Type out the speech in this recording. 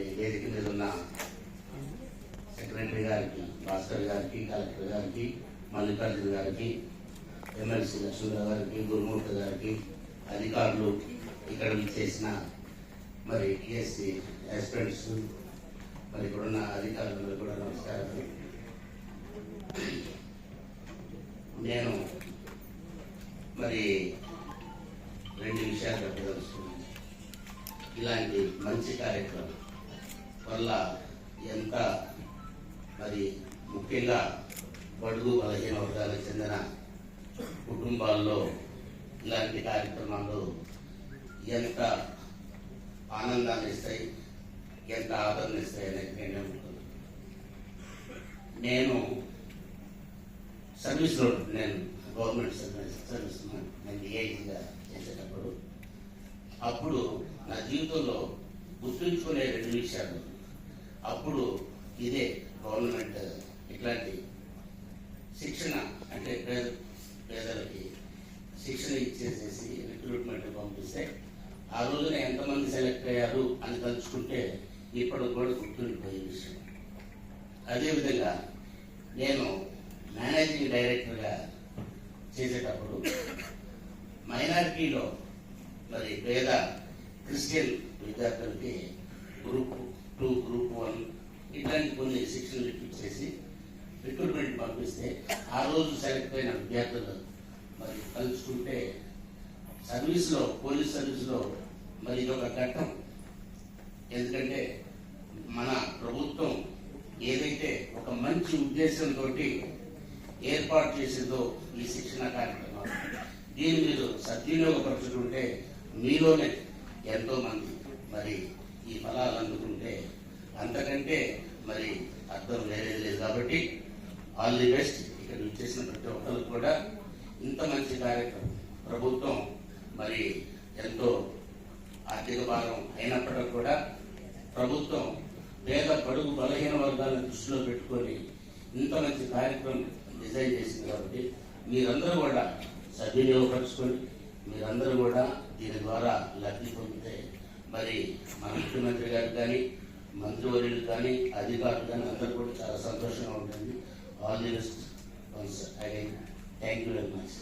మరి వేదిక మీద ఉన్న సెక్రటరీ గారికి, భాస్కర్ గారికి, కలెక్టర్ గారికి, మల్లికార్జున గారికి, ఎమ్మెల్సీ లక్ష్మీరావు గారికి, గురుమూర్తి గారికి, అధికారులు, ఇక్కడ చేసిన మరి టీఎస్సీ ఆస్పిరెంట్స్, మరి ఇక్కడున్న అధికారులు కూడా నమస్కారాలు. నేను మరి రెండు విషయాలు చెప్పదలుచుకున్నాను. ఇలాంటి మంచి కార్యక్రమం వల్ల ఎంత మరి ముఖ్యంగా బడుగు బలహీన వర్గాలకు చెందిన కుటుంబాల్లో ఇలాంటి కార్యక్రమాలు ఎంత ఆనందాన్ని ఇస్తాయి, ఎంత ఆదరణ ఇస్తాయి అనేది నేను నమ్ముతున్నాను. నేను సర్వీస్లో, నేను గవర్నమెంట్ సర్వీస్ నేను డిఐజీగా చేసేటప్పుడు అప్పుడు నా జీవితంలో గుర్తుంచుకునే రెండు విషయాలు. అప్పుడు ఇదే గవర్నమెంట్ ఇట్లాంటి శిక్షణ అంటే పేదలకి శిక్షణ ఇచ్చేసేసి రిక్రూట్మెంట్ పంపిస్తే ఆ రోజున ఎంతమంది సెలెక్ట్ అయ్యారు అని తలుచుకుంటే ఇప్పుడు కూడా గుర్తుండిపోయే విషయం. అదేవిధంగా నేను మేనేజింగ్ డైరెక్టర్గా చేసేటప్పుడు మైనారిటీలో మరి పేద క్రిస్టియన్ విద్యార్థులకి గ్రూప్ 2, గ్రూప్ 1 ఇట్లాంటి కొన్ని శిక్షణలు ఇప్పించేసి రిక్రూట్మెంట్ పంపిస్తే ఆ రోజు సెలెక్ట్ అయిన విద్యార్థులు మరి కలుసుకుంటే సర్వీస్లో, పోలీస్ సర్వీస్లో మరి ఇదొక ఘట్టం. ఎందుకంటే మన ప్రభుత్వం ఏదైతే ఒక మంచి ఉద్దేశంతో ఏర్పాటు చేసిందో ఈ శిక్షణ కార్యక్రమం, దీన్ని మీరు సద్వినియోగపరుచుకుంటే మీలోనే ఎంతో మంది మరి ఈ ఫలాలు అందుకుంటే అంతకంటే మరి అర్థం వేరేది లేదు. కాబట్టి ఆల్ ది బెస్ట్. ఇక్కడ చేసిన ప్రతి ఒక్కరు కూడా ఇంత మంచి కార్యక్రమం ప్రభుత్వం మరి ఎంతో ఆర్థిక భారం అయినప్పటికీ కూడా ప్రభుత్వం పేద బడుగు బలహీన వర్గాలను దృష్టిలో పెట్టుకొని ఇంత మంచి కార్యక్రమం డిజైన్ చేసింది. కాబట్టి మీరందరూ కూడా సద్వినియోగపరుచుకొని మీరందరూ కూడా దీని ద్వారా లబ్ధి పొందితే మరి మన ముఖ్యమంత్రి గారికి కానీ, మంత్రివర్యులు కానీ, అధికారులు కానీ అందరూ కూడా చాలా సంతోషంగా ఉంటుంది. All the best. Once again thank you very much.